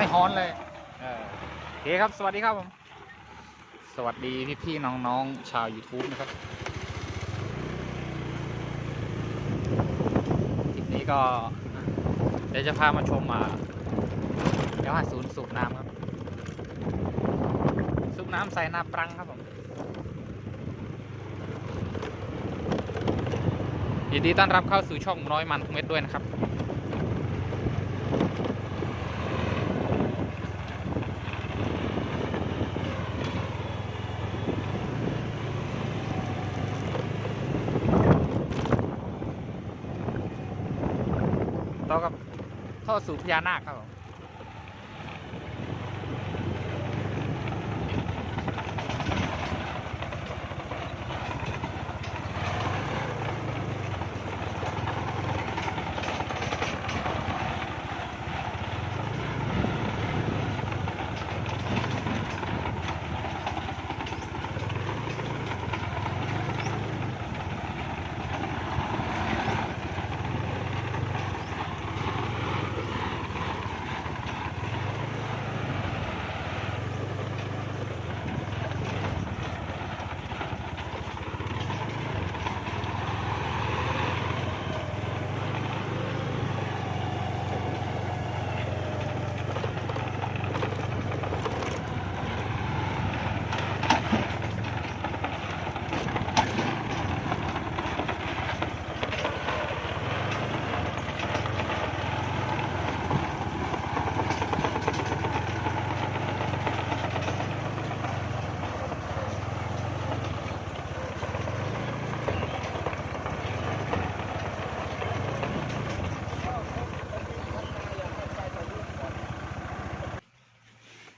ไม่ฮ้อนเลยโอเคครับสวัสดีครับผมสวัสดีพี่ๆน้องๆชาว YouTube นะครับคลิปนี้ก็เดี๋ยวจะพามาชมเดี๋ยวศูนย์สูบน้ำครับสูบน้ำใส่นาปรังครับผมยินดีต้อนรับเข้าสู่ช่องน้อยมันทุกเม็ดด้วยนะครับต่อกับท่อสู่พญานาคครับผม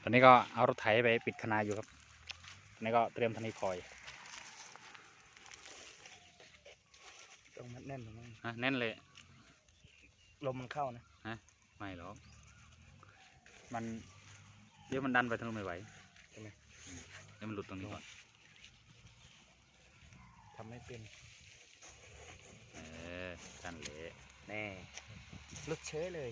ตอนนี้ก็เอารถไถไปปิดคะนาอยู่ครับตอนนี้ก็เตรียมทนีคอยต้องมัดแน่นตรงนั้นแน่นเลยลมมันเข้านะไม่หรอกมันเดี๋ยวมันดันไปทางนู้นไม่ไหวใช่ไหมเดี๋ยวมันหลุดตรงนี้ก่อนทำไม่เป็นกันเละแน่ลุกเชยเลย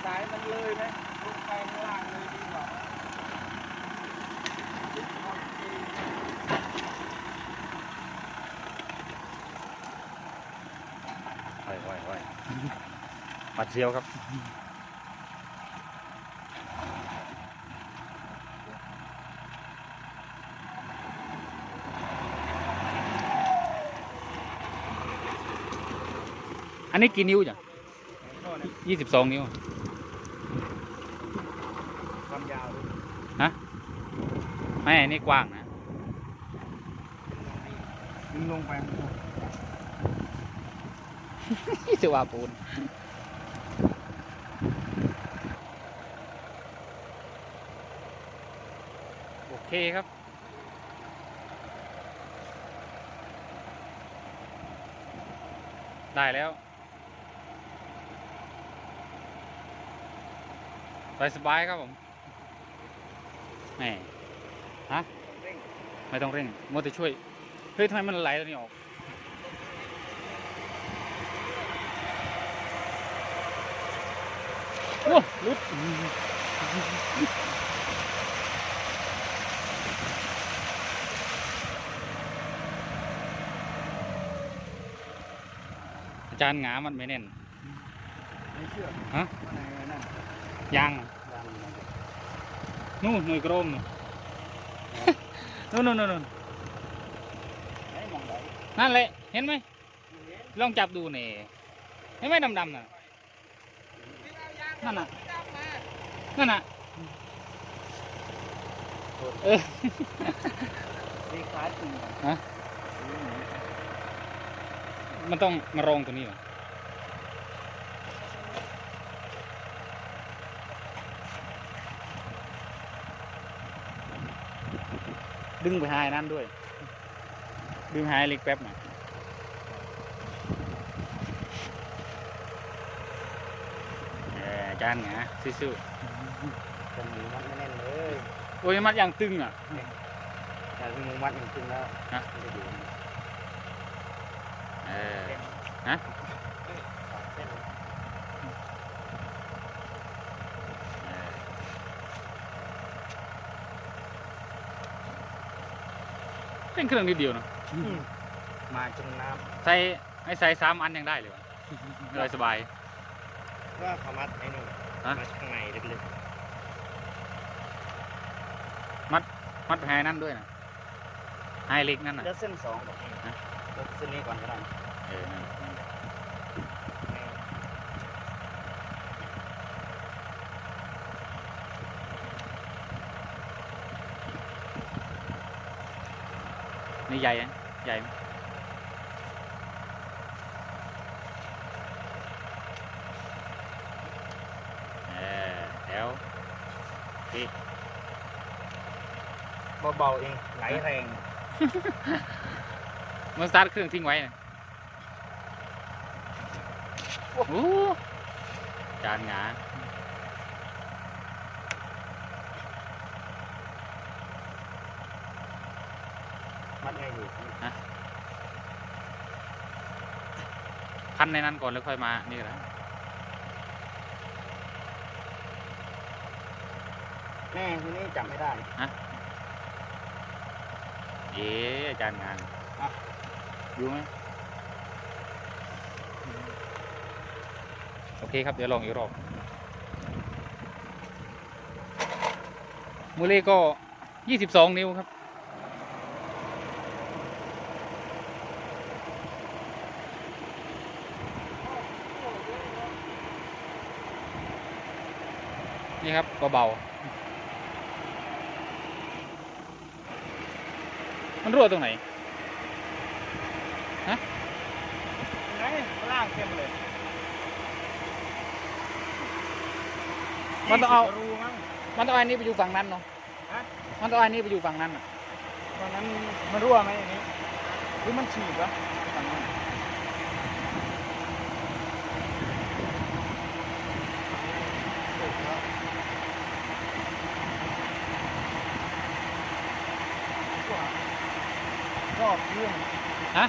สายมันเลยไหมลงไปข้างล่างเลยดีกว่าไว้ปัดเชียวครับอันนี้กี่นิ้วจ้ะ22 นิ้วความยาวฮะไม่อันนี้กว้างนะดึงลงไปจะว่าปูนโอเคครับได้แล้วไปสบายครับผมแหมฮะไม่ต้องเร่งมัวแต่ช่วยเฮ้ยทำไมมันไหลตัวนี้ออกโอ้ลุดอาจารย์หงามันไม่แน่นไม่เชื่อฮะนั่นยางนู่นหน่วยกรมนู่นนั่นแหละเห็นไหมลองจับดูนี่เห็นไหมดำๆน่ะนั่นน่ะดีคล้ายจริงฮะมันต้องมารองตัวนี้วะ ดึงไปหายนั่นด้วยดึงหายเล็กแป๊บหน่อยจานหงาสู้ จะมีมัดไม่แน่นเลย ๆโอ้ยมัดอย่างตึงอ่ะ แต่ที่มึงมัดมันขึ้นแล้ว ฮะ มันจะอยู่ ฮะ เส้น เป็นเครื่องนิดเดียวเนาะ มาจมน้ ใส่ให้ใส่3 อันยังได้เลยวะสบาย ำก็เขามัดไอ้นี่ ฮะ มัดข้างในลึก มัดแพรนั่นด้วยนะไฮเล็กนั่น ๆ น่ะ แล้วเส้นสองบอก ฮะ แล้วเส้นนี้ก่อนก็ได้ นั่นนี่ใหญ่นะใหญ่ไหมแล้วพี่ เบาๆเองไหลแรง มันสตาร์ทเครื่องทิ้งไว้นะโอ้โหจานหงา มัดไงอยู่ พันในนั้นก่อนแล้วค่อยมานี่ก็ได้ แม่ทีนี้จับไม่ได้ เย้จานงาน อ่ะ อยู่ไหมโอเคครับเดี๋ยวลองอีกรอบมูเล่ก็22 นิ้วครับนี่ครับเบาๆมันรั่วตรงไหน ไงล่างเต็มเลย มันต้องเอา รูมั้ง มันต้องเอาอันนี้ไปอยู่ฝั่งนั้นเนาะ ฮะ มันต้องเอาอันนี้ไปอยู่ฝั่งนั้นอ่ะ ตอนนั้นมันรั่วไหมอันนี้หรือมันฉีกวะตอนนั้นรอบเครื่อง ฮะ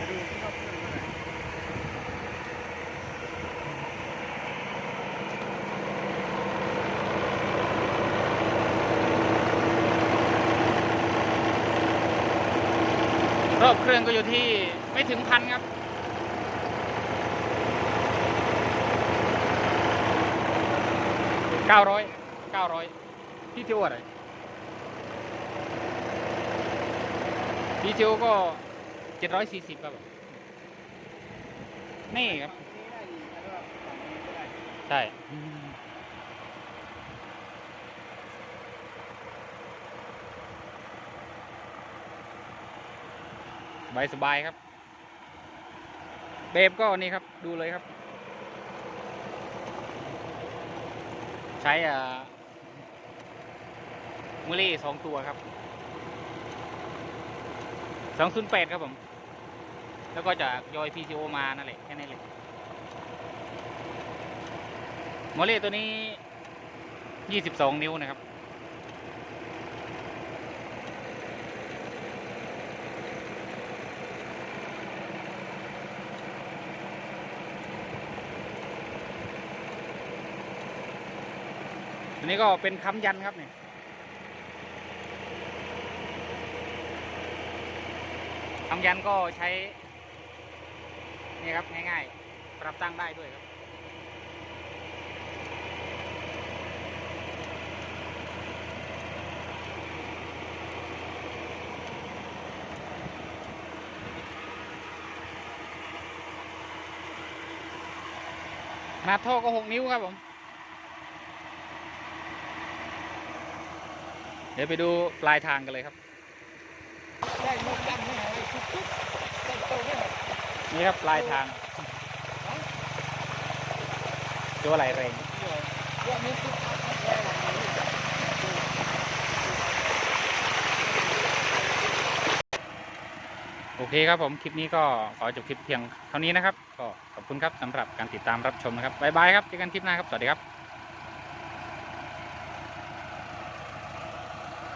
ดูที่รอบเครื่องนั่นแหละ รอบเครื่องก็อยู่ที่ไม่ถึง1,000ครับ900พี่เที่ยวอะไรพี่เที่ยวก็740ครับนี่ครับ ใช่สบายครับเบบก็นี่ครับดูเลยครับ ใช้มูลี่2 ตัวครับ208ครับผมแล้วก็จะยอย PCO มานั่นแหละแค่นี้เลยมูลี่ตัวนี้22 นิ้วนะครับอันนี้ก็เป็นค้ำยันครับเนี่ยค้ำยันก็ใช้นี่ครับง่ายๆปรับตั้งได้ด้วยครับขนาดท่อก็6 นิ้วครับผมเดี๋ยวไปดูปลายทางกันเลยครับ ได้มุกกันไม่หายทุกได้โตไม่หาย นี่ครับปลายทางตัวไหลแรง เดี๋ยวนี้ทุก โอเคครับผมคลิปนี้ก็ขอจบคลิปเพียงเท่านี้นะครับก็ขอบคุณครับสำหรับการติดตามรับชมนะครับบ๊ายบายครับเจอกันคลิปหน้าครับสวัสดีครับ